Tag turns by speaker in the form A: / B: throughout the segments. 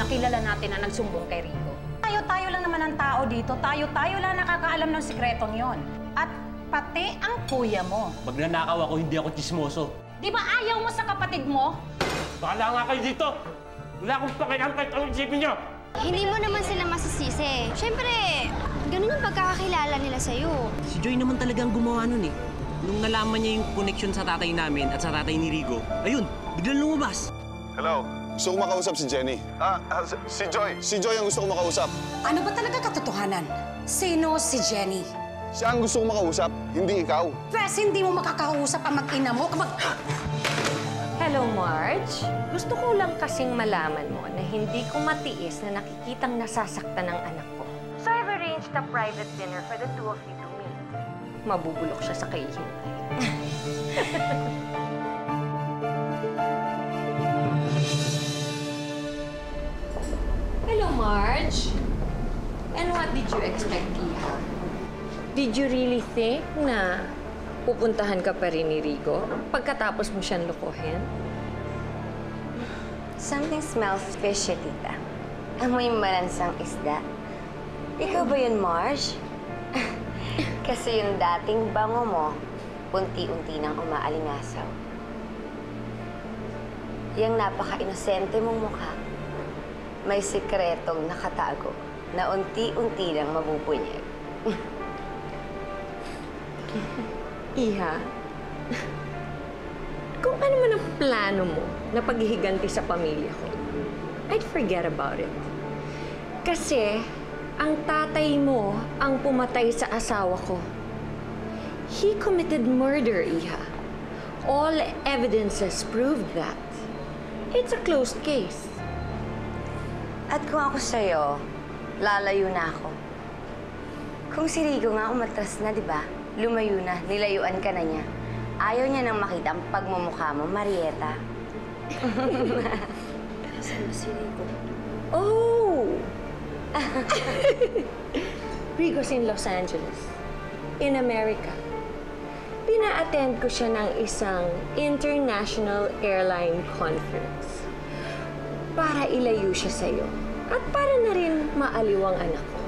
A: kilala natin na nagsumbong kay Rico. Tayo-tayo lang naman ang tao dito. Tayo-tayo lang nakakaalam ng sikretong yon. At pati ang kuya mo.
B: Magnanakaw ako, hindi ako chismoso.
A: Di ba ayaw mo sa kapatid mo?
B: Bahala nga kayo dito! Wala akong pakialam kahit anong isipin niyo!
C: Hindi mo naman sila masisisi. Siyempre, ganun yung pagkakakilala nila sa'yo.
D: Si Joy naman talagang gumawa nun eh. Nung nalaman niya yung connection sa tatay namin at sa tatay ni Rigo, ayun, biglang lumabas.
E: Hello? Gusto ko makausap si Jenny. Si Joy. Si Joy ang gusto ko makausap.
F: Ano ba talaga katotohanan? Sino si Jenny?
E: Siya ang gusto ko makausap, hindi ikaw.
F: Pwes, hindi mo makakausap ang mag-ina mo kapag...
G: Hello, Marge. Gusto ko lang kasing malaman mo na hindi ko matiis na nakikitang nasasaktan ng anak ko. So I've arranged a private dinner for the two of you to meet. Mabubulok siya sa kaihintay. Hello, Marge. And what did you expect, Iha? Did you really think na pupuntahan ka pa rin ni Rigo pagkatapos mo siyang lukuhin?
C: Something smells fishy, tita. Amoy malansang isda. Ikaw ba yun, Marge? Kasi yung dating bango mo, unti-unti nang umaalingasaw. Yung napaka-inosente mong mukha, may sikretong nakatago na unti-unti nang mabubunyag.
G: Iha, kung ano man ang plano mo na paghihiganti sa pamilya ko, I'd forget about it. Kasi ang tatay mo ang pumatay sa asawa ko. He committed murder, Iha. All evidences proved that. It's a closed case.
C: At kung ako sa'yo, lalayo na ako. Kung si Rigo nga umatras na, di ba? Lumayo na, nilayuan ka na niya. Ayaw niya nang makita ang pagmumukha mo, Marieta. Saan ba si Rigo?
G: Oh! Rigo's in Los Angeles, in America. Pina-attend ko siya ng isang international airline conference para ilayo siya sa'yo at para na rin maaliw ang anak ko.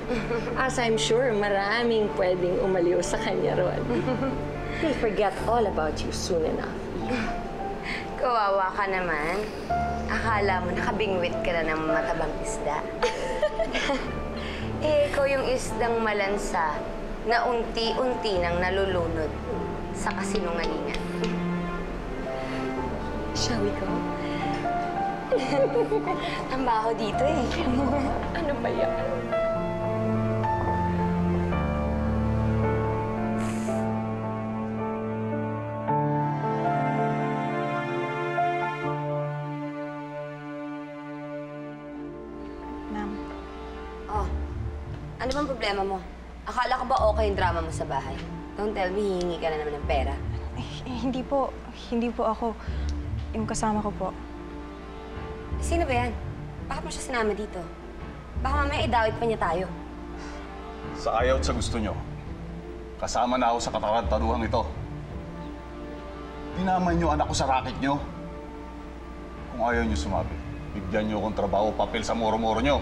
G: As I'm sure maraming pwedeng umaliw sa kanya ron. He'll forget all about you soon enough.
C: Kawawa ka naman. Akala mo nakabingwit ka na ng matabang isda. Eh, ikaw yung isdang malansa na unti-unti nang nalulunod sa kasinungalingan.
G: Shall we go?
C: Ang baho dito eh.
G: Ano ba yan?
F: Ma'am.
C: Oh, ano bang problema mo? Akala ko ba okay yung drama mo sa bahay? Don't tell me, hihingi ka na naman ng pera.
H: Hindi po. Hindi po ako. Yung kasama ko po.
C: Sino ba yan? Bakit mo siya sinama dito? Baka mamaya idawit pa niya tayo.
E: Sa ayaw at sa gusto nyo, kasama na ako sa katarantaduhang ito. Tinaman nyo anak ko sa racket nyo. Kung ayaw nyo sumabi, bigyan nyo akong trabaho papel sa moro-moro nyo.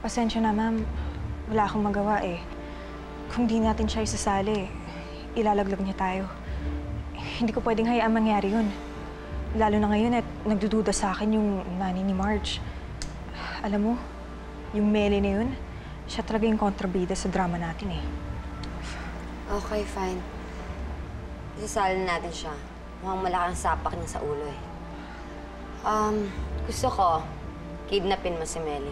H: Pasensya na, ma'am. Wala akong magawa eh. Kung di natin siya isasali, ilalaglag niya tayo. Hindi ko pwedeng hayaan mangyari yun. Lalo na ngayon at nagdududa sa akin yung nanay ni Marge. Alam mo, yung Melly na yun, siya talaga yung kontrabida sa drama natin eh.
C: Okay, fine. Isasali natin siya. Mukhang malaking sapak niya sa ulo eh. Gusto ko, kidnapin mo si Melly.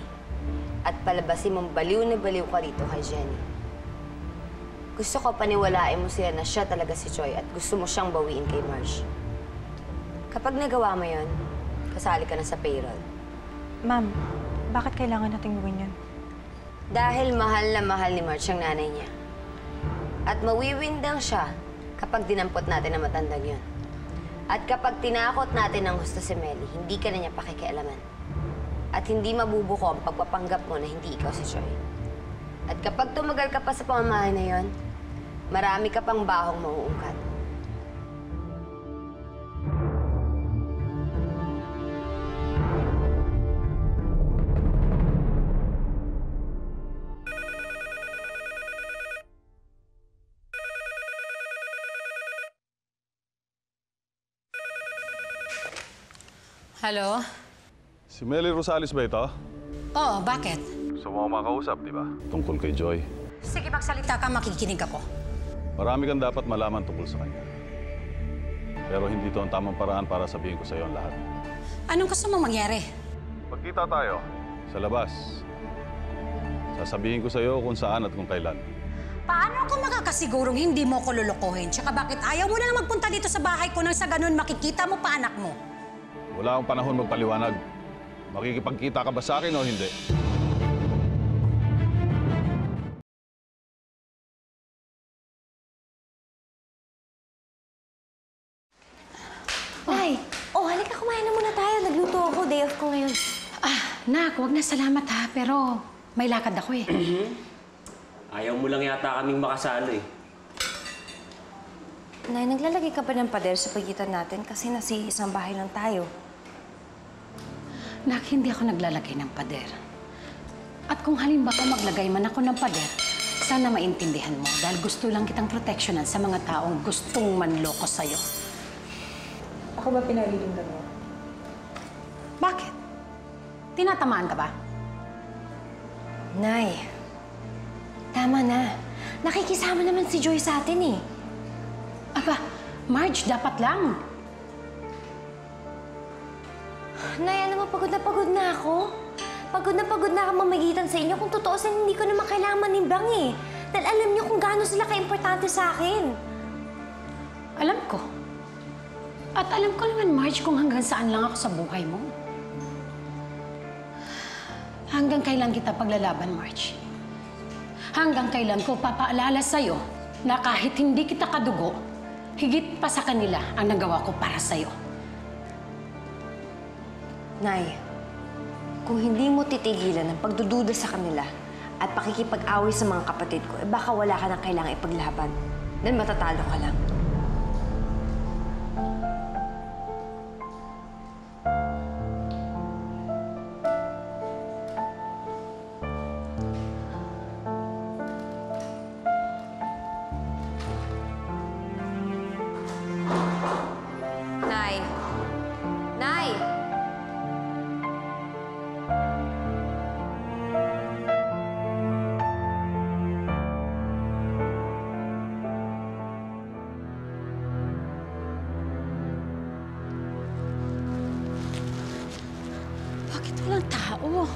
C: At palabasin mong baliw na baliw ka dito kay Jenny. Gusto ko paniwalain mo sila na siya talaga si Joy at gusto mo siyang bawiin kay Marge. Kapag nagawa mo yon, kasali ka na sa payroll.
H: Ma'am, bakit kailangan nating gawin yun?
C: Dahil mahal na mahal ni Marge ang nanay niya. At mawiwindang siya kapag dinampot natin ang matandang yun. At kapag tinakot natin ang gusto si Melly, hindi ka na niya pakikialaman. At hindi mabubuko ang pagpapanggap mo na hindi ikaw si Joy. At kapag tumagal ka pa sa pamamahay na yon, marami ka pang bahong mauungkat.
A: Hello?
E: Si Melly Rosales ba ito?
A: Oo, bakit?
E: Gusto mo makausap, di ba? Tungkol kay Joy.
A: Sige, magsalita ka, makikinig ako.
E: Marami kang dapat malaman tungkol sa kanya. Pero hindi ito ang tamang paraan para sabihin ko sa iyo ang lahat.
A: Anong gusto mong mangyari?
E: Pagkita tayo sa labas, sasabihin ko sa iyo kung saan at kung kailan.
A: Paano ako makakasigurong hindi mo ko lulukuhin? Tsaka bakit ayaw mo na lang magpunta dito sa bahay ko nang sa ganun makikita mo pa anak mo?
E: Wala akong panahon magpaliwanag. Makikipagkita ka ba sa akin o hindi?
G: Nay! Oh, halika, kumain na muna tayo. Nagluto ako. Day off ko ngayon.
A: Nak, wag na salamat ha, pero may lakad ako eh.
D: Ayaw mo lang yata kaming makasalo eh.
G: Nay, naglalagay ka pa ng pader sa pagitan natin kasi nasa isang bahay lang tayo.
A: Nak, hindi ako naglalagay ng pader. At kung halimbawa maglagay man ako ng pader, sana maintindihan mo dahil gusto lang kitang proteksyonan sa mga taong gustong manloko sa'yo.
H: Ako ba pinalilinggan mo?
A: Bakit? Tinatamaan ka ba?
G: Nay, tama na. Nakikisama naman si Joy sa atin eh.
A: Aba, Marge, dapat lang.
G: Nay, alam mo, pagod na ako. Pagod na ako mamagitan sa inyo. Kung totoosin, hindi ko naman kailangan manimbang eh. Dahil alam niyo kung gaano sila ka-importante sa akin.
A: Alam ko. At alam ko naman, Marge, kung hanggang saan lang ako sa buhay mo. Hanggang kailan kita paglalaban, Marge? Hanggang kailan ko papaalala sa'yo na kahit hindi kita kadugo, higit pa sa kanila ang nagawa ko para sa'yo.
G: Nay, kung hindi mo titigilan ang pagdududa sa kanila at pakikipag-away sa mga kapatid ko, eh baka wala ka nang kailangang ipaglaban. Dahil matatalo ka lang. Nay! Nay!
A: Bakit walang tao?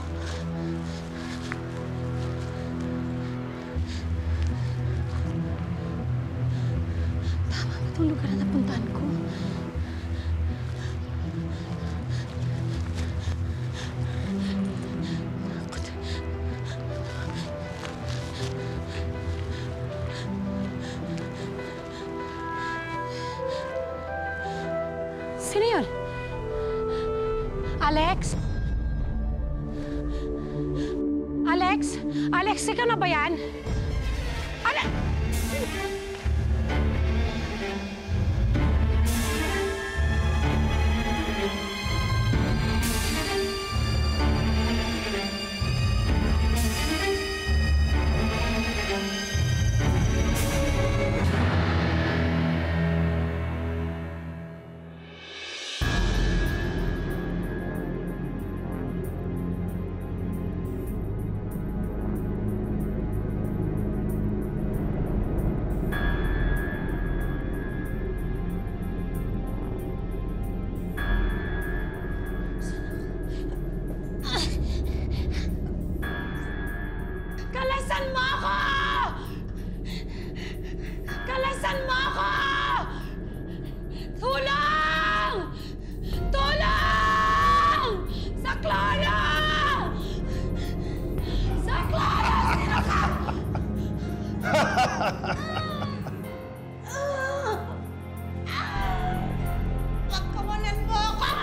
A: Tama ba itong lugar na napuntahan ko? Sino yun? Alex? Alex? Alex, ikaw na ba yan? Alex! Kalasan mo ako! Kalasan mo ako! Tulong! Tulong! Sa Clara! Sa Clara! Sino ka? Pagkawalan mo ako!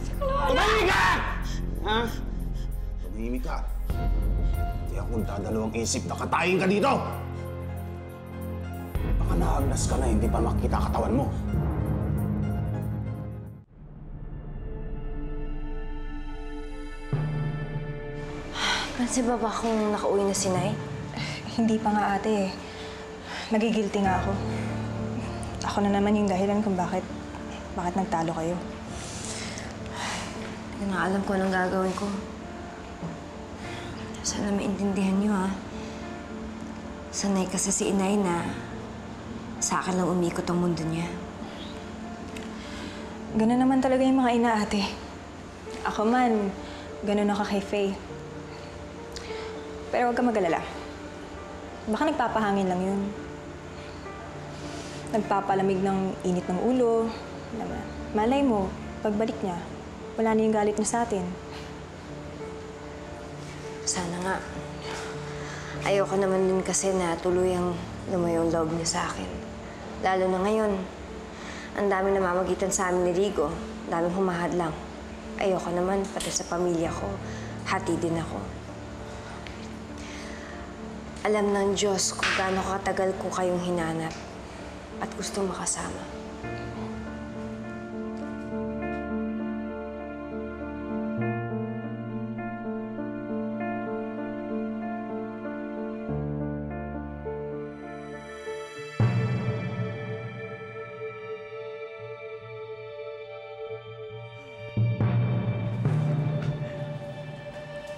A: Sa Clara!
I: Tumahimik ka! Ha? Tumahimik ka. Kaya kung dadalawang isip na katayin ka dito. Baka naagnas ka na, hindi pa makita katawan mo.
G: Pansin ba kung nakauwi na si Nay?
H: Hindi pa nga ate. Nagigilty nga ako. Ako na naman yung dahilan kung bakit nagtalo kayo.
C: Hindi na alam ko anong gagawin ko. Sana maintindihan niyo, ha? Sanay kasi si inay na sa akin lang umikot ang mundo niya.
H: Ganun naman talaga yung mga ina, ate. Ako man, ganun ako kay Faye. Pero huwag ka mag-alala. Baka nagpapahangin lang yun. Nagpapalamig ng init ng ulo. Malay mo, pagbalik niya, wala na yung galit niya sa atin.
C: Sana nga. Ayoko naman din kasi na tuluyang lumayo ang loob niya sa akin. Lalo na ngayon, ang daming namamagitan sa amin ni Rigo. Ang daming humahadlang. Ayoko naman, pati sa pamilya ko, hati din ako. Alam ng Diyos kung gaano katagal ko kayong hinanap at gustong makasama.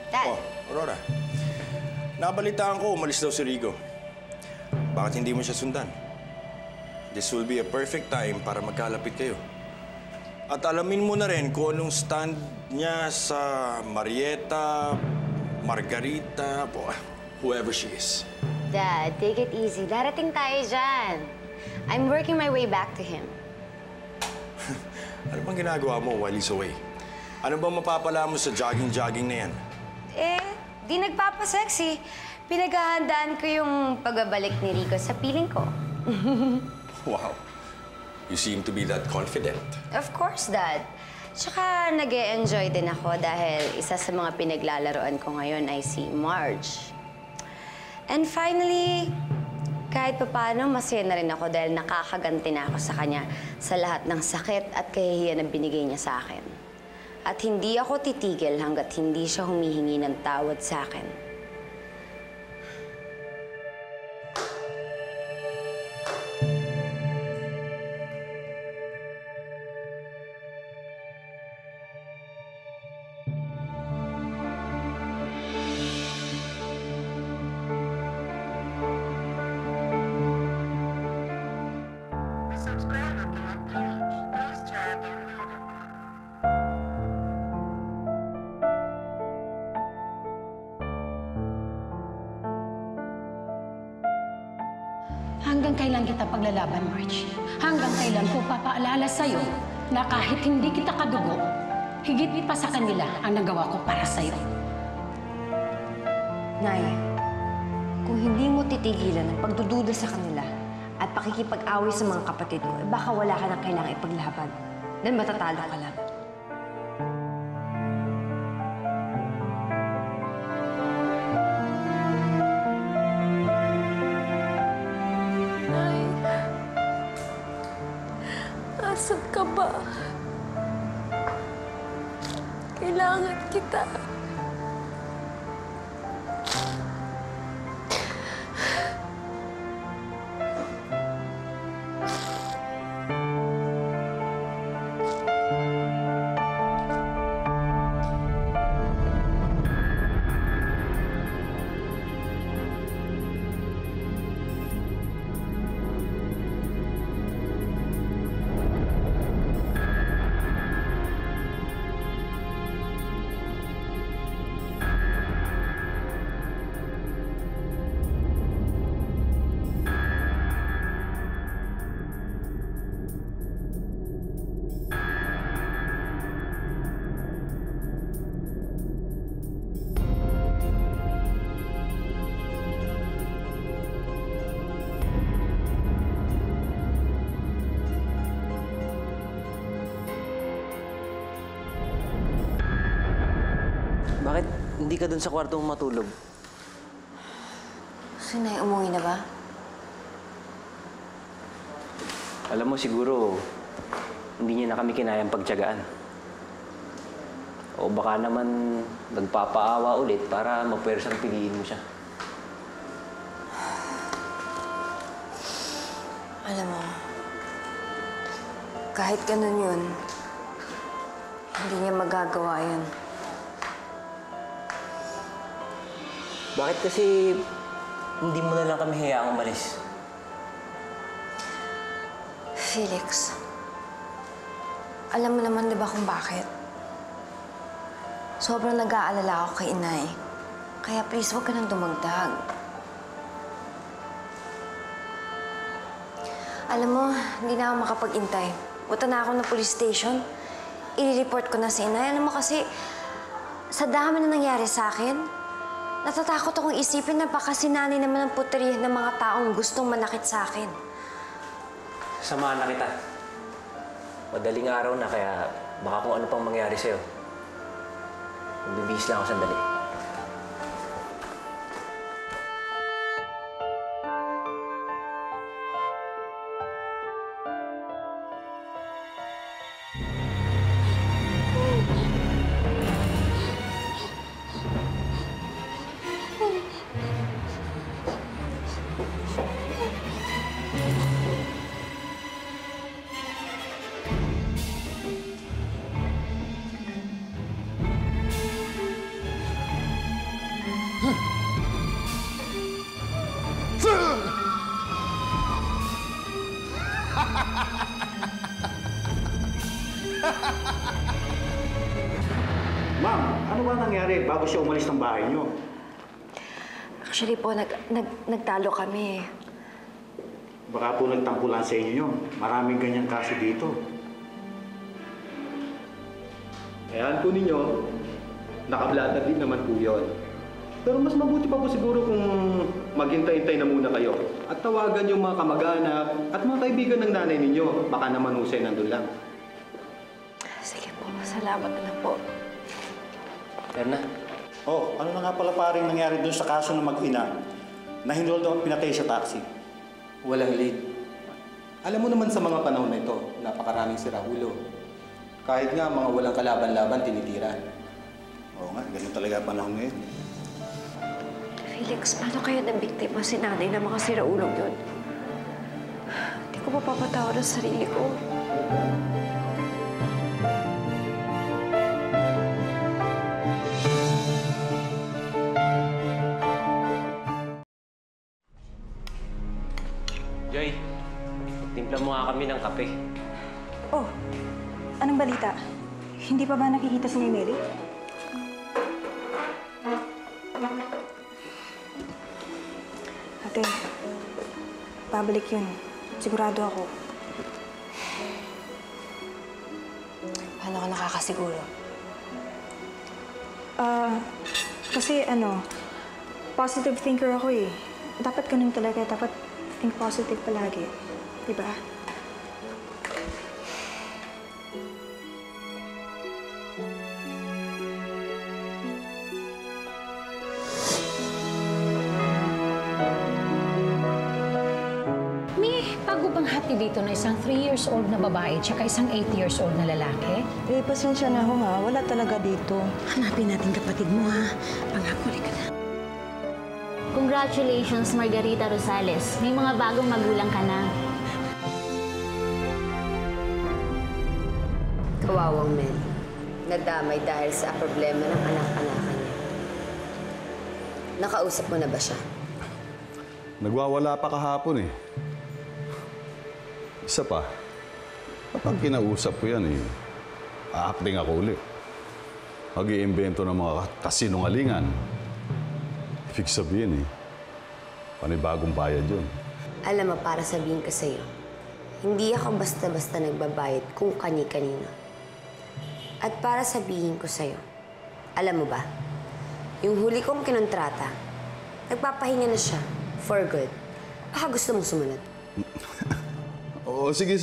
C: Dad!
J: Oh, Aurora. Nabalitaan ko, umalis daw si Rigo. Bakit hindi mo siya sundan? This will be a perfect time para magkalapit kayo. At alamin mo na rin kung anong stand niya sa Marieta, Margarita, whoever she is.
C: Dad, take it easy. Darating tayo dyan. I'm working my way back to him.
J: Ano bang ginagawa mo while he's away? Ano bang mapapala mo sa jogging-jogging na yan?
C: Di nagpapasexy. Pinaghahandaan ko yung pagbabalik ni Rico sa piling ko.
J: Wow. You seem to be that confident.
C: Of course, Dad. Tsaka nag-e-enjoy din ako dahil isa sa mga pinaglalaroan ko ngayon ay si Marge. And finally, kahit papaano, masaya na rin ako dahil nakakaganti na ako sa kanya sa lahat ng sakit at kahihiyan na binigay niya sa akin. At hindi ako titigil hanggat hindi siya humihingi ng tawad sa akin.
A: Hanggang kailan kita paglalaban, Marge? Hanggang kailan ko papaalala sa'yo na kahit hindi kita kadugo, higit pa sa kanila ang nagawa ko para sa'yo?
C: Nay, kung hindi mo titigilan ang pagdududa sa kanila at pakikipag-away sa mga kapatid ko, baka wala ka nang kailangang ipaglaban. Dahil matatalo ka lang.
G: Nasaan ka ba? Kailangan kita.
D: Bakit hindi ka dun sa kwarto mo matulog?
C: Si Nay, umuwi na ba?
D: Alam mo, siguro, hindi niya na kami kinayang pagtiyagaan. O baka naman nagpapaawa ulit para mapwersang piliin mo siya.
C: Alam mo, kahit ganun yun,
G: Hindi niya magagawa yun.
D: Bakit kasi hindi mo na lang kami hayaang umalis?
G: Felix, alam mo naman 'di ba kung bakit? Sobrang nag-aalala ako kay Inay. Kaya please, huwag ka nang dumagdag. Alam mo, hindi na ako makapag-intay. Punta na ako ng police station. I-report ko na si Inay. Alam mo kasi, sa dami na nangyari sa akin, natatakot akong isipin na baka sinanay naman ang puteriya ng mga taong gustong manakit sa akin.
D: Samahan na kita. Madaling araw na kaya baka kung ano pang mangyari sa'yo. Magbibihis lang ako sandali.
K: Ma'am, ano ba nangyari bago siya umalis ng bahay niyo?
G: Actually po, nagtalo kami.
K: Baka po nagtangkulan sa inyo yun. Maraming ganyang kaso dito.
L: Ayan po ninyo, nakablata din naman po yun. Pero mas mabuti pa po siguro kung maghintay-hintay na muna kayo. At tawagan yung mga kamag-anak at mga kaibigan ng nanay ninyo. Baka naman husay nandun lang.
G: Sige po, salamat na po.
D: Erna?
K: Oh, ano na nga pala paring nangyari dun sa kaso ng mag-ina na hinulog daw at pinatay sa taxi?
L: Walang lead. Alam mo naman sa mga panahon na ito, napakaraming siraulo. Kahit nga mga walang kalaban-laban, tinitira.
K: Oo nga, ganun talaga panahon ngayon.
G: Felix, paano kaya nabiktima si nanay ng mga siraulong yun? Hindi ko mapapatawad ang sarili ko.
D: Joy, timpla mo nga kami ng kape.
H: Oh, anong balita? Hindi pa ba nakikita si Mary? Ate, babalik yun. Sigurado ako.
G: Paano ka nakakasiguro?
H: Kasi positive thinker ako eh. Dapat ganun talaga. Dapat think positive palagi. Diba?
A: May bago bang hati dito na isang 3 years old na babae tsaka isang 8 years old na lalaki?
M: Eh, pasensya na ho ha. Wala talaga dito.
A: Hanapin natin kapatid mo ha. Pangakuli ka na.
N: Congratulations, Margarita Rosales. May mga bagong magulang ka na.
C: Kawawang Mel. Nadamay dahil sa problema ng anak-anakan niya. Nakausap mo na ba siya?
E: Nagwawala pa kahapon eh. Isa pa, kapag kinausap ko yan eh, a-acting ako ulit. Mag-iimbento ng mga kasinungalingan. Ibig sabihin eh, panibagong bayad yun.
C: Alam mo, para sabihin ko sa'yo, hindi ako basta-basta nagbabayad kung kani-kanino. At para sabihin ko sa'yo, alam mo ba, yung huli kong kinontrata, nagpapahinga na siya for good. Baka gusto mong sumunod.
E: Oo, sige.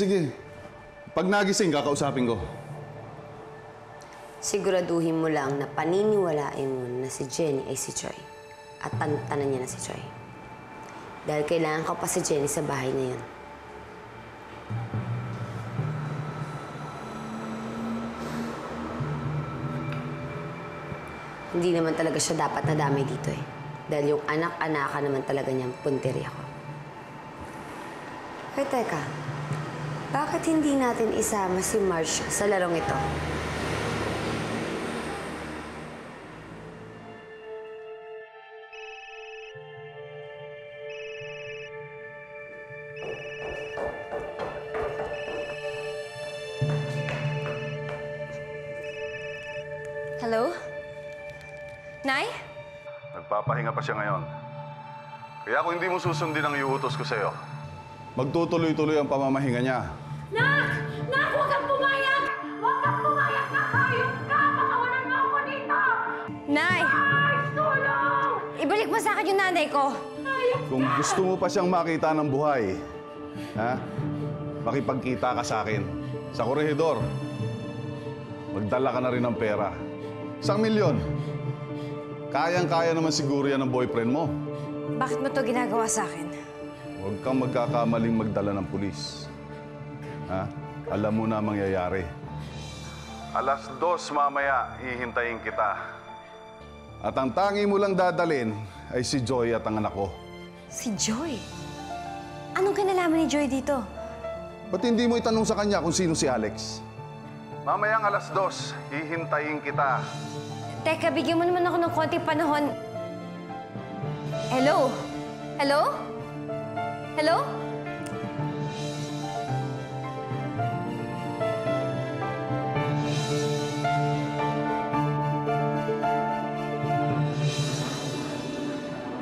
E: Pag nagising, kakausapin ko.
C: Siguraduhin mo lang na paniniwalain mo na si Jenny ay si Choi. At tantanan niya na si Choi. Dahil kailangan ko pa si Jenny sa bahay na yun. Hindi naman talaga siya dapat nadamay dito eh. Dahil yung anak-anaka naman talaga niyang punteriya ko. Ay, teka. Bakit hindi natin isama si Marcia sa larong ito? Nay?
E: Nagpapahinga pa siya ngayon. Kaya kung hindi mo susundin ang iutos ko sa'yo, magtutuloy-tuloy ang pamamahinga niya.
A: Nak! Nak, huwag kang pumayag! Huwag kang pumayag! Nakayot ka! Makawalan mo ako dito!
C: Nay!
A: Ay, tulong!
C: Ibalik mo sa akin yung nanay ko.
E: Kung gusto mo pa siyang makita ng buhay, ha? Makipagkita ka sa akin. Sa korehidor. Magdala ka na rin ng pera. 1 milyon. Kayang-kaya naman siguro yan ng boyfriend mo.
C: Bakit mo to ginagawa sa akin?
E: Huwag kang magkakamaling magdala ng pulis. Ha? Alam mo na ang mangyayari. 2:00 mamaya, hihintayin kita. At ang tangi mo lang dadalin ay si Joy at ang anak ko.
C: Si Joy? Anong kinalaman ni Joy dito?
E: Ba't hindi mo itanong sa kanya kung sino si Alex? Mamayang 2:00, hihintayin kita.
C: Teka, bigyan mo naman ako ng konting panahon. Hello? Hello? Hello?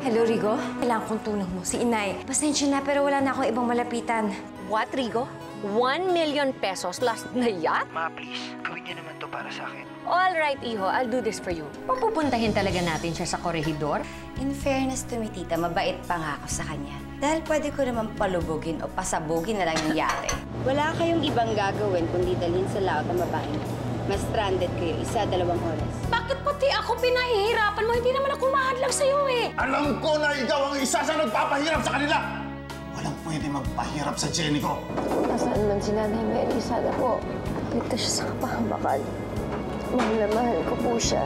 C: Hello, Rigo? Kailangan kong tulong mo. Si Inay. Pasensya na, pero wala na akong ibang malapitan.
O: What, Rigo? 1 million pesos last na yacht?
P: Ma, please. Gawin niyo naman to para sa akin.
O: All right, Iho. I'll do this for you.
N: Pupuntahin talaga natin siya sa korehidor?
C: In fairness to me, tita, mabait pa nga ako sa kanya. Dahil pwede ko naman palubugin o pasabugin na lang yung yari. Wala kayong ibang gagawin kundi dalhin sa laot ang babaeng. Mas stranded kayo, 1-2 oras.
A: Bakit pati ako pinahihirapan mo? Hindi naman ako mahadlang sa'yo eh.
I: Alam ko na ikaw ang isa sa nagpapahirap sa kanila! Walang pwede magpahirap sa Jenny ko.
G: Nasaan man si Nanay Mary, sana po ligtas siya sa kapahamakan. Mahal na mahal ko po siya.